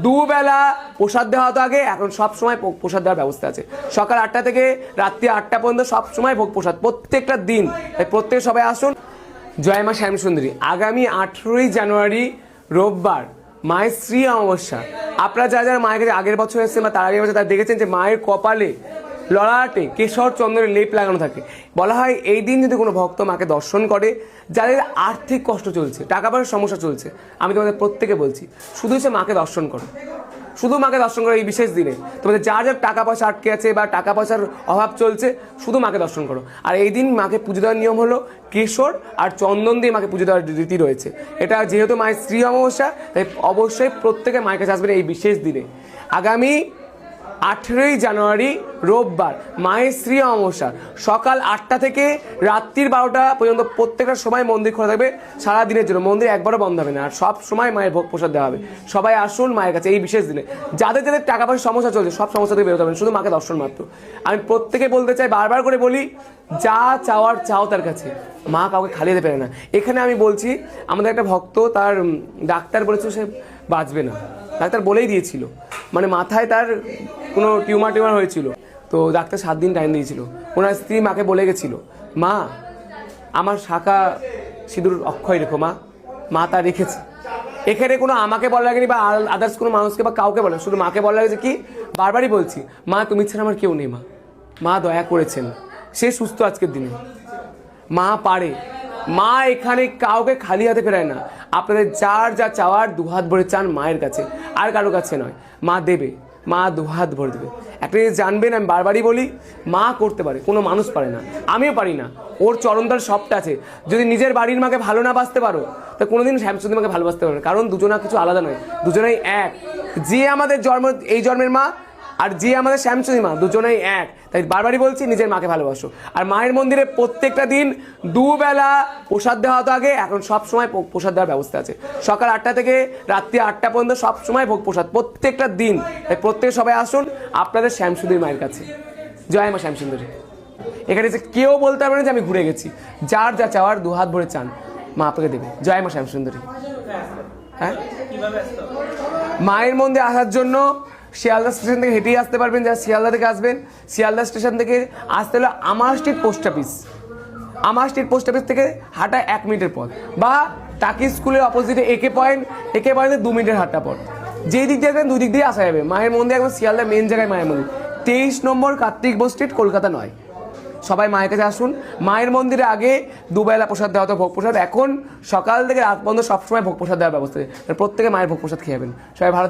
দুবেলা প্রসাদ দেওয়া হতো আগে, এখন সব সময় প্রসাদ দেওয়ার ব্যবস্থা আছে। সকাল 8টা থেকে রাত্রি 8টা পর্যন্ত সব সময় ভোগ প্রসাদ প্রত্যেকটা দিন। তাই প্রত্যেক সবাই আসুন। জয় মা শ্যামসুন্দরী। আগামী 18ই জানুয়ারি রোববার মায়ের শ্রী অমাবস্যা। আপনারা যারা যারা মায়ের কাছে আগের বছর এসেছেন বা তার আগের বছর তারা দেখেছেন যে মায়ের কপালে ললাটে কেশর চন্দনের লেপ লাগানো থাকে। বলা হয় এই দিন যদি কোনো ভক্ত মাকে দর্শন করে, যাদের আর্থিক কষ্ট চলছে, টাকা পয়সার সমস্যা চলছে, আমি তোমাদের প্রত্যেকে বলছি শুধু সে মাকে দর্শন করো, শুধু মাকে দর্শন করো এই বিশেষ দিনে। তোমাদের যার যার টাকা পয়সা আটকে আছে বা টাকা পয়সার অভাব চলছে, শুধু মাকে দর্শন করো। আর এই দিন মাকে পুজো দেওয়ার নিয়ম হলো কেশর আর চন্দন দিয়ে মাকে পুজো দেওয়ার রীতি রয়েছে। এটা যেহেতু মায়ের শ্রী অমাবস্যা, তাই অবশ্যই প্রত্যেকে মায়ের কাছে আসবেন এই বিশেষ দিনে। আগামী 18ই জানুয়ারি রোববার মায়ের শ্রী অমাবস্যা, সকাল 8টা থেকে রাত্রির 12টা পর্যন্ত প্রত্যেকটা সময় মন্দির খোলা থাকবে সারা দিনের জন্য। মন্দির একবারও বন্ধ হবে না, আর সব সময় মায়ের ভোগ প্রসাদ দেওয়া হবে। সবাই আসুন মায়ের কাছে এই বিশেষ দিনে। যাদের যাদের টাকা পয়সার সমস্যা চলছে, সব সমস্যা থেকে বেরোতে হবে, শুধু মাকে দর্শন মাত্র। আমি প্রত্যেকে বলতে চাই, বারবার করে বলি, যা চাওয়ার চাও তার কাছে, মা কাউকে খালি দিতে পারে না। এখানে আমি বলছি, আমাদের একটা ভক্ত, তার ডাক্তার বলেছিল সে বাঁচবে না, ডাক্তার বলেই দিয়েছিল, মানে মাথায় তার কোনো টিউমার হয়েছিল। তো ডাক্তার 7 দিন টাইম দিয়েছিল। ওনার স্ত্রী মাকে বলে গেছিল, মা আমার শাখা সিঁদুর অক্ষয় রেখো মা। মা তা রেখেছে। এখানে কোনো আমাকে বলা লাগেনি বা আদার্স কোনো মানুষকে বা কাউকে বলে, শুধু মাকে বলা লাগছে কি, বারবারই বলছি, মা তুমি ছাড়া আমার কেউ নেই মা। মা দয়া করেছেন, সে সুস্থ আজকের দিনে, মা পারে। মা এখানে কাউকে খালি হাতে ফেরায় না। আপনাদের যার যা চাওয়ার দুহাত ভরে চান মায়ের কাছে, আর কারো কাছে নয়। মা দেবে, মা দুহাত ভরে দেবে। একটা জিনিস জানবেন, আমি বারবারই বলি, মা করতে পারে, কোনো মানুষ পারে না, আমিও পারি না। ওর চরণদার সবটা আছে। যদি নিজের বাড়ির মাকে ভালো না বাসতে পারো, তা কোনোদিন শ্যামসুন্দরী মাকে ভালোবাসতে পারবে না। কারণ দুজনা কিছু আলাদা নয়, দুজনেই এক। যে আমাদের এই জন্মের মা আর যে আমাদের শ্যামসুন্দরী মা, দুজনেই এক। তাই বারবারই বলছি, নিজের মাকে ভালোবাসো। আর মায়ের মন্দিরে প্রত্যেকটা দিন দুবেলা প্রসাদ দেওয়া হতো আগে, এখন সব সময় প্রসাদ দেওয়ার ব্যবস্থা আছে। সকাল 8টা থেকে রাত্রি 8টা পর্যন্ত সব সময় ভোগ প্রসাদ প্রত্যেকটা দিন। তাই প্রত্যেকে সবাই আসুন আপনাদের শ্যামসুন্দরী মায়ের কাছে। জয় মা শ্যামসুন্দরী। এখানে যে কেউ বলতে পারবে না যে আমি ঘুরে গেছি। যার যা চাওয়ার দুহাত ভরে চান, মা আপনাকে দেবে। জয় মা শ্যামসুন্দরী। হ্যাঁ, মায়ের মন্দিরে আসার জন্য শিয়ালদা স্টেশন থেকে হেঁটেই আসতে পারবেন। যারা শিয়ালদা থেকে আসবেন, শিয়ালদা স্টেশন থেকে আসতে হলে আমার স্ট্রিট পোস্ট অফিস, আমার স্ট্রিট পোস্ট অফিস থেকে হাঁটা 1 মিনিটের পথ, বা টাকি স্কুলের অপোজিটে একে পয়েন্টে 2 মিনিটের হাঁটা পথ। যেই দিক দিয়ে আসবেন 2 দিক দিয়ে আসা যাবে। মায়ের মন্দির একদম শিয়ালদা মেন জায়গায় মায়ের মন্দির, 23 নম্বর কার্তিক বোস স্ট্রিট, কলকাতা 9। সবাই মায়ের কাছে আসুন। মায়ের মন্দিরে আগে দুবেলা প্রসাদ দেওয়া হতো ভোগ প্রসাদ, এখন সকাল থেকে রাত পর্যন্ত সবসময় ভোগ প্রসাদ দেওয়ার ব্যবস্থা আছে। প্রত্যেকে মায়ের ভোগ প্রসাদ খেয়ে যাবেন। সবাই ভালো থাকবেন।